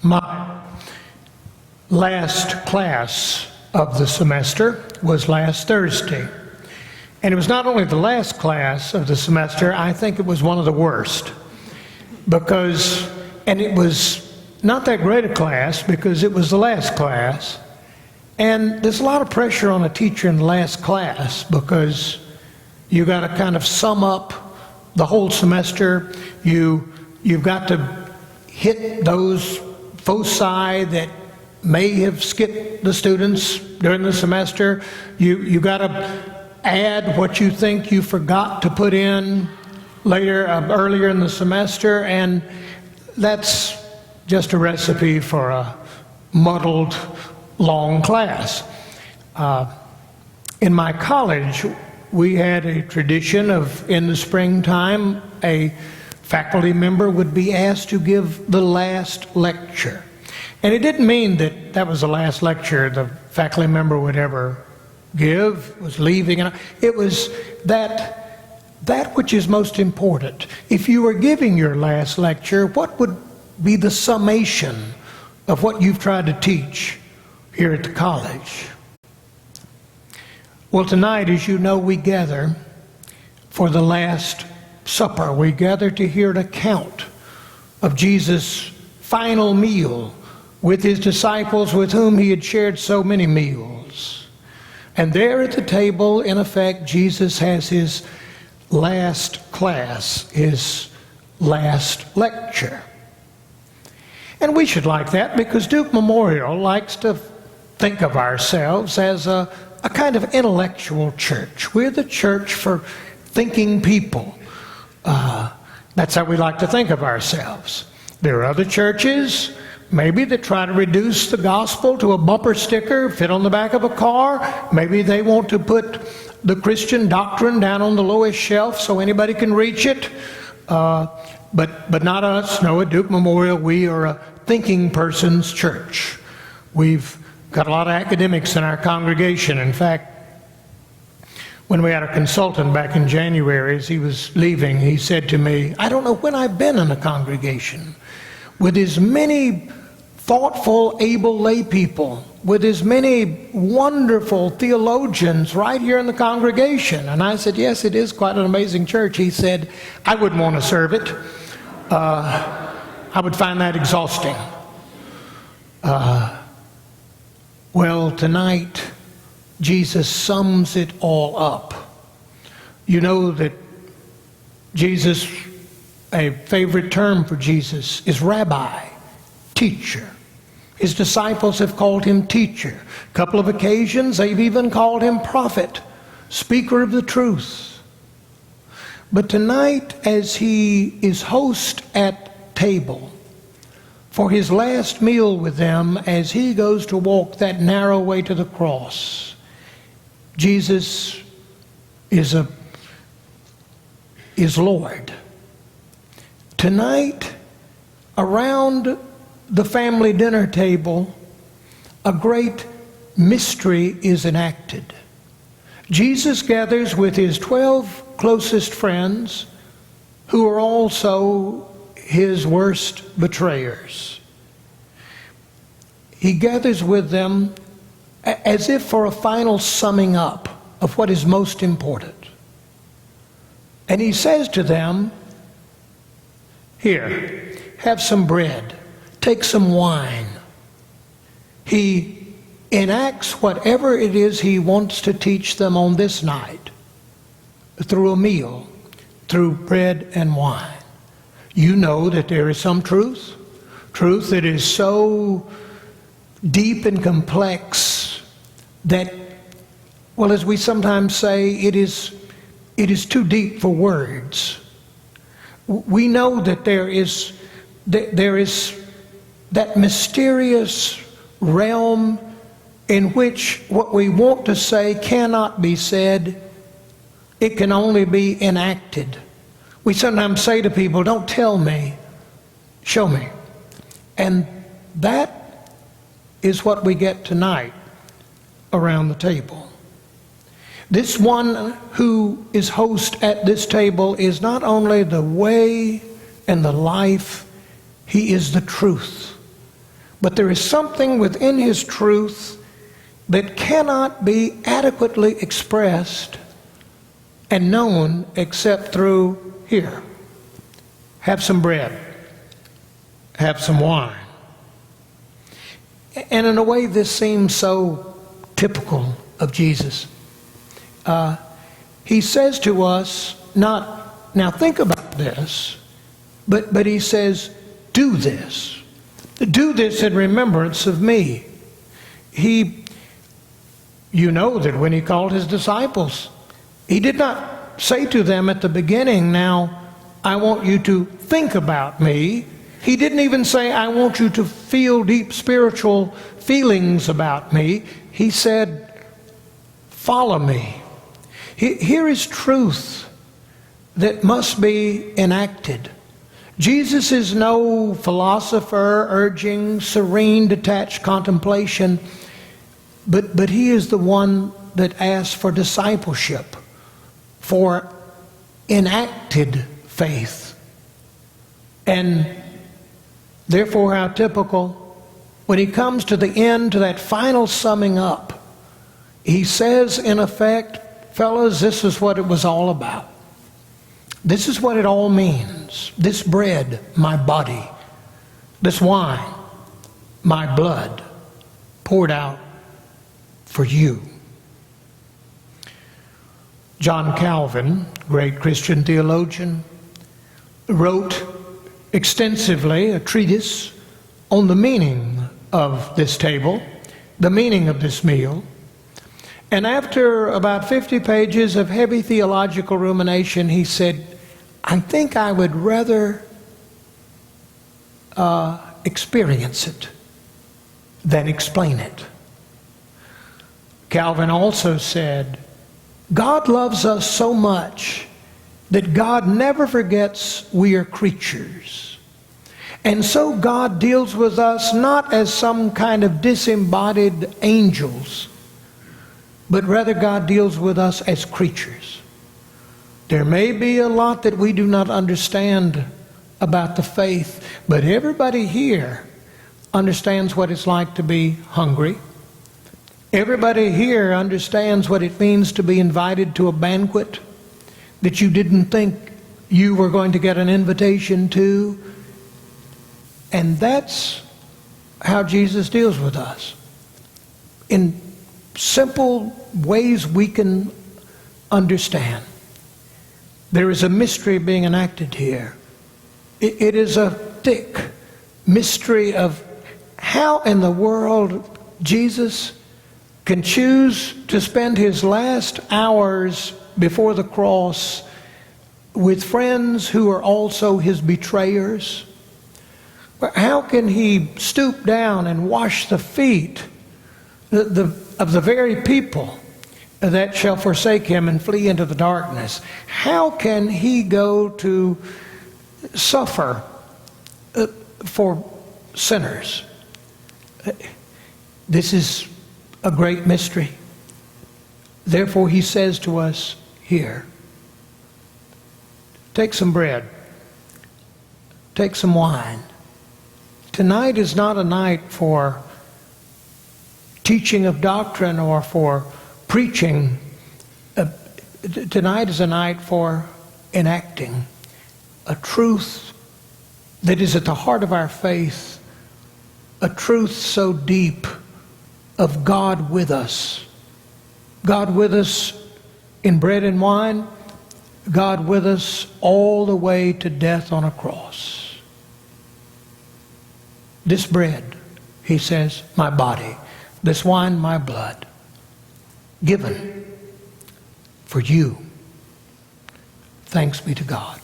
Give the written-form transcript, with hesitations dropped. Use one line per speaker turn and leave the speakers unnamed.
My last class of the semester was last Thursday. And it was not only the last class of the semester, I think it was one of the worst. And it was not that great a class because it was the last class. And there's a lot of pressure on a teacher in the last class because you got to kind of sum up the whole semester. You've got to hit those foci that may have skipped the students during the semester. You got to add what you think you forgot to put in earlier in the semester, and that's just a recipe for a muddled, long class. In my college, we had a tradition of, in the springtime, a faculty member would be asked to give the last lecture. And it didn't mean that that was the last lecture the faculty member would ever give, was leaving. It was that which is most important. If you were giving your last lecture, what would be the summation of what you've tried to teach here at the college? Well, tonight, as you know, we gather for the Last Supper. We gather to hear an account of Jesus' final meal with his disciples with whom he had shared so many meals. And there at the table, in effect, Jesus has his last class, his last lecture. And we should like that because Duke Memorial likes to think of ourselves as a kind of intellectual church. We're the church for thinking people. That's how we like to think of ourselves. There are other churches, maybe, that try to reduce the gospel to a bumper sticker, fit on the back of a car. Maybe they want to put the Christian doctrine down on the lowest shelf so anybody can reach it. But not us. No, at Duke Memorial, we are a thinking person's church. We've got a lot of academics in our congregation. In fact, when we had a consultant back in January, as he was leaving, he said to me, I don't know when I've been in a congregation with as many thoughtful, able lay people, with as many wonderful theologians right here in the congregation. And I said, yes, it is quite an amazing church. He said, I wouldn't want to serve it. I would find that exhausting. Well, tonight, Jesus sums it all up. You know that Jesus, a favorite term for Jesus, is rabbi, teacher. His disciples have called him teacher. A couple of occasions, they've even called him prophet, speaker of the truth. But tonight, as he is host at table, for his last meal with them, as he goes to walk that narrow way to the cross, Jesus is Lord. Tonight, around the family dinner table, a great mystery is enacted. Jesus gathers with his 12 closest friends, who are also his worst betrayers. He gathers with them as if for a final summing up of what is most important. And he says to them, here, have some bread, take some wine. He enacts whatever it is he wants to teach them on this night through a meal, through bread and wine. You know that there is some truth that is so deep and complex that, well, as we sometimes say, it is too deep for words. We know that there is that mysterious realm in which what we want to say cannot be said. It can only be enacted. We sometimes say to people, don't tell me, show me. And that is what we get tonight around the table. This one who is host at this table is not only the way and the life, he is the truth. But there is something within his truth that cannot be adequately expressed and known except through here. Have some bread. Have some wine. And in a way, this seems so typical of Jesus. He says to us, not, now think about this, but he says, do this. Do this in remembrance of me. You know that when he called his disciples, he did not say to them at the beginning, now, I want you to think about me. He didn't even say, I want you to feel deep spiritual feelings about me. He said, follow me. Here is truth that must be enacted. Jesus is no philosopher urging serene, detached contemplation, but he is the one that asks for discipleship, for enacted faith. And therefore, how typical, when he comes to the end, to that final summing up, he says, in effect, fellas, this is what it was all about. This is what it all means. This bread, my body. This wine, my blood, poured out for you. John Calvin, great Christian theologian, wrote extensively a treatise on the meaning of this table, the meaning of this meal. And after about 50 pages of heavy theological rumination, he said, I think I would rather experience it than explain it. Calvin also said, God loves us so much that God never forgets we are creatures. And so God deals with us not as some kind of disembodied angels, but rather God deals with us as creatures. There may be a lot that we do not understand about the faith, but everybody here understands what it's like to be hungry. Everybody here understands what it means to be invited to a banquet that you didn't think you were going to get an invitation to. And that's how Jesus deals with us. In simple ways we can understand. There is a mystery being enacted here. It is a thick mystery of how in the world Jesus can choose to spend his last hours before the cross with friends who are also his betrayers. How can he stoop down and wash the feet of the very people that shall forsake him and flee into the darkness? How can he go to suffer for sinners? This is a great mystery. Therefore, he says to us here, take some bread, take some wine. Tonight is not a night for teaching of doctrine or for preaching. Tonight is a night for enacting a truth that is at the heart of our faith, a truth so deep of God with us. God with us in bread and wine, God with us all the way to death on a cross. This bread, he says, my body. This wine, my blood. Given for you. Thanks be to God.